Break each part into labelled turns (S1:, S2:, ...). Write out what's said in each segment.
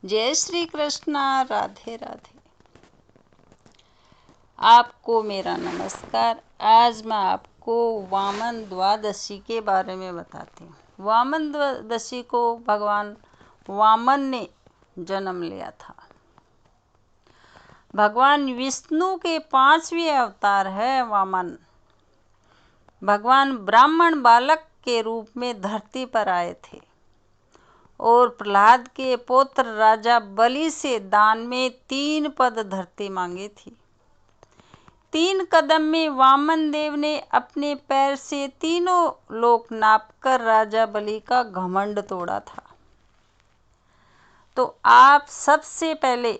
S1: जय श्री कृष्णा। राधे राधे। आपको मेरा नमस्कार। आज मैं आपको वामन द्वादशी के बारे में बताती हूँ। वामन द्वादशी को भगवान वामन ने जन्म लिया था। भगवान विष्णु के 5वें अवतार है वामन। भगवान ब्राह्मण बालक के रूप में धरती पर आए थे और प्रहलाद के पुत्र राजा बलि से दान में 3 पद धरती मांगी थी। 3 कदम में वामन देव ने अपने पैर से तीनों लोक नापकर राजा बलि का घमंड तोड़ा था। तो आप सबसे पहले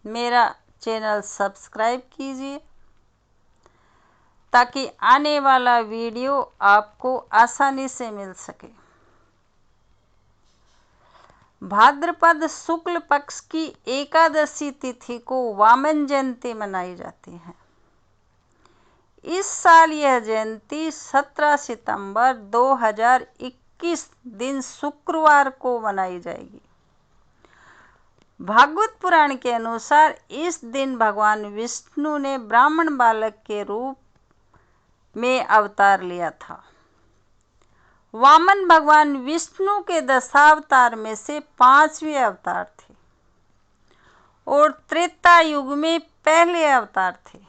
S1: मेरा चैनल सब्सक्राइब कीजिए ताकि आने वाला वीडियो आपको आसानी से मिल सके। भाद्रपद शुक्ल पक्ष की एकादशी तिथि को वामन जयंती मनाई जाती है। इस साल यह जयंती 17 सितंबर 2021 दिन शुक्रवार को मनाई जाएगी। भागवत पुराण के अनुसार इस दिन भगवान विष्णु ने ब्राह्मण बालक के रूप में अवतार लिया था। वामन भगवान विष्णु के दशावतार में से 5वें अवतार थे और त्रेता युग में पहले अवतार थे।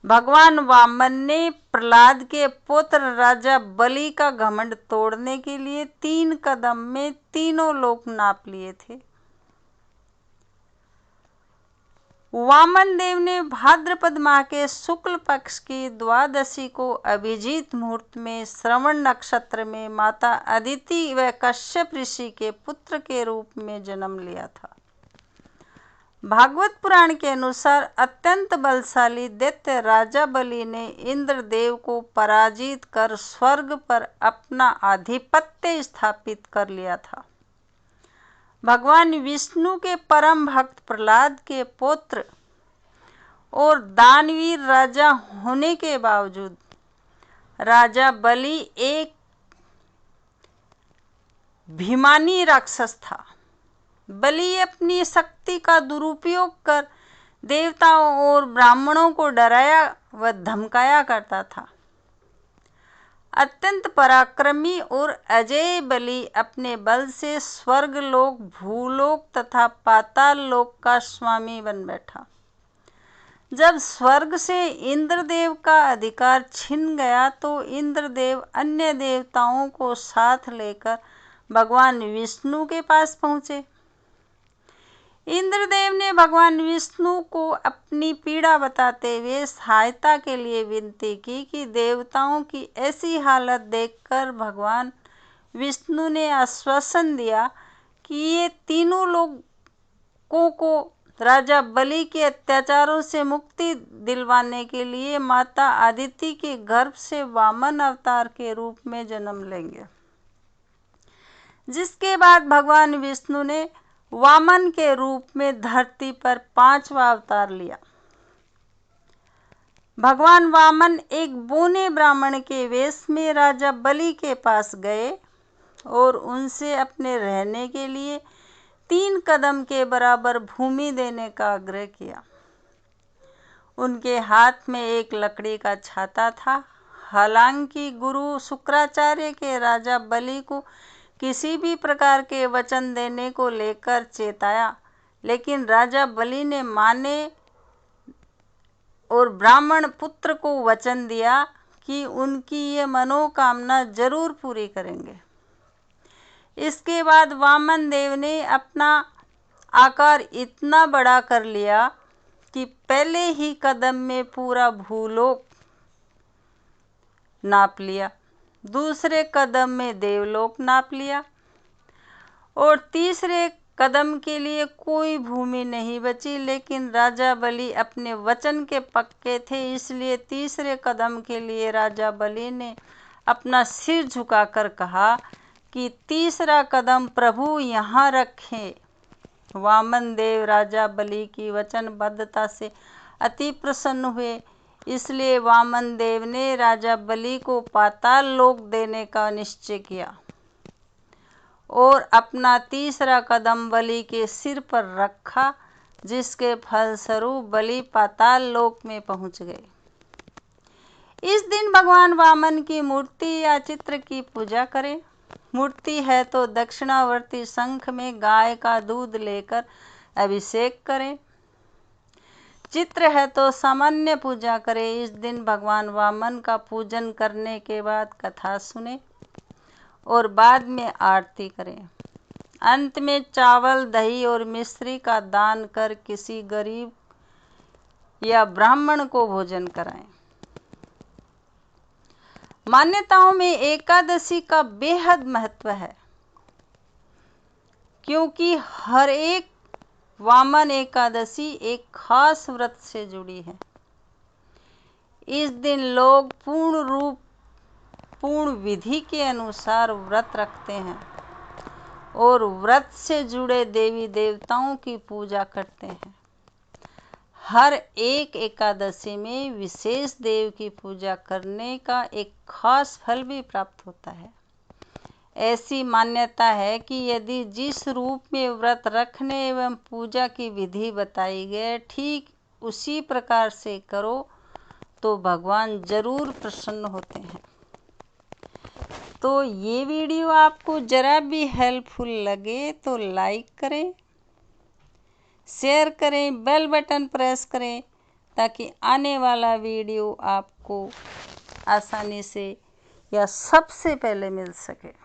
S1: भगवान वामन ने प्रहलाद के पुत्र राजा बलि का घमंड तोड़ने के लिए 3 कदम में तीनों लोक नाप लिए थे। वामन देव ने भाद्रपद माह के शुक्ल पक्ष की द्वादशी को अभिजीत मुहूर्त में श्रवण नक्षत्र में माता अदिति व कश्यप ऋषि के पुत्र के रूप में जन्म लिया था। भागवत पुराण के अनुसार अत्यंत बलशाली दैत्य राजा बलि ने इंद्रदेव को पराजित कर स्वर्ग पर अपना आधिपत्य स्थापित कर लिया था। भगवान विष्णु के परम भक्त प्रहलाद के पुत्र और दानवीर राजा होने के बावजूद राजा बलि एक भिमानी राक्षस था। बलि अपनी शक्ति का दुरुपयोग कर देवताओं और ब्राह्मणों को डराया व धमकाया करता था। अत्यंत पराक्रमी और अजेय बलि अपने बल से स्वर्गलोक, भूलोक तथा पाताल लोक का स्वामी बन बैठा। जब स्वर्ग से इंद्रदेव का अधिकार छिन गया तो इंद्रदेव अन्य देवताओं को साथ लेकर भगवान विष्णु के पास पहुंचे। इंद्रदेव ने भगवान विष्णु को अपनी पीड़ा बताते हुए सहायता के लिए विनती की कि देवताओं की ऐसी हालत देखकर भगवान विष्णु ने आश्वासन दिया कि ये तीनों लोगों को राजा बलि के अत्याचारों से मुक्ति दिलवाने के लिए माता अदिति के गर्भ से वामन अवतार के रूप में जन्म लेंगे। जिसके बाद भगवान विष्णु ने वामन के रूप में धरती पर 5वां अवतार लिया। भगवान वामन एक बोने ब्राह्मण के वेश में राजा बलि के पास गए और उनसे अपने रहने के लिए 3 कदम के बराबर भूमि देने का आग्रह किया। उनके हाथ में एक लकड़ी का छाता था। हालांकि गुरु शुक्राचार्य के राजा बलि को किसी भी प्रकार के वचन देने को लेकर चेताया, लेकिन राजा बलि ने माने और ब्राह्मण पुत्र को वचन दिया कि उनकी ये मनोकामना जरूर पूरी करेंगे। इसके बाद वामन देव ने अपना आकार इतना बड़ा कर लिया कि पहले ही कदम में पूरा भूलोक नाप लिया, दूसरे कदम में देवलोक नाप लिया और तीसरे कदम के लिए कोई भूमि नहीं बची। लेकिन राजा बलि अपने वचन के पक्के थे, इसलिए तीसरे कदम के लिए राजा बलि ने अपना सिर झुकाकर कहा कि तीसरा कदम प्रभु यहाँ रखें। वामन देव राजा बलि की वचनबद्धता से अति प्रसन्न हुए, इसलिए वामन देव ने राजा बलि को पाताल लोक देने का निश्चय किया और अपना तीसरा कदम बलि के सिर पर रखा, जिसके फलस्वरूप बलि पाताल लोक में पहुंच गए। इस दिन भगवान वामन की मूर्ति या चित्र की पूजा करें। मूर्ति है तो दक्षिणावर्ती शंख में गाय का दूध लेकर अभिषेक करें। चित्र है तो सामान्य पूजा करें। इस दिन भगवान वामन का पूजन करने के बाद कथा सुने और बाद में आरती करें। अंत में चावल, दही और मिश्री का दान कर किसी गरीब या ब्राह्मण को भोजन कराएं। मान्यताओं में एकादशी का बेहद महत्व है, क्योंकि हर एक वामन एकादशी एक खास व्रत से जुड़ी है। इस दिन लोग पूर्ण विधि के अनुसार व्रत रखते हैं और व्रत से जुड़े देवी देवताओं की पूजा करते हैं। हर एक एकादशी में विशेष देव की पूजा करने का एक खास फल भी प्राप्त होता है। ऐसी मान्यता है कि यदि जिस रूप में व्रत रखने एवं पूजा की विधि बताई गई ठीक उसी प्रकार से करो तो भगवान जरूर प्रसन्न होते हैं। तो ये वीडियो आपको जरा भी हेल्पफुल लगे तो लाइक करें, शेयर करें, बेल बटन प्रेस करें ताकि आने वाला वीडियो आपको आसानी से या सबसे पहले मिल सके।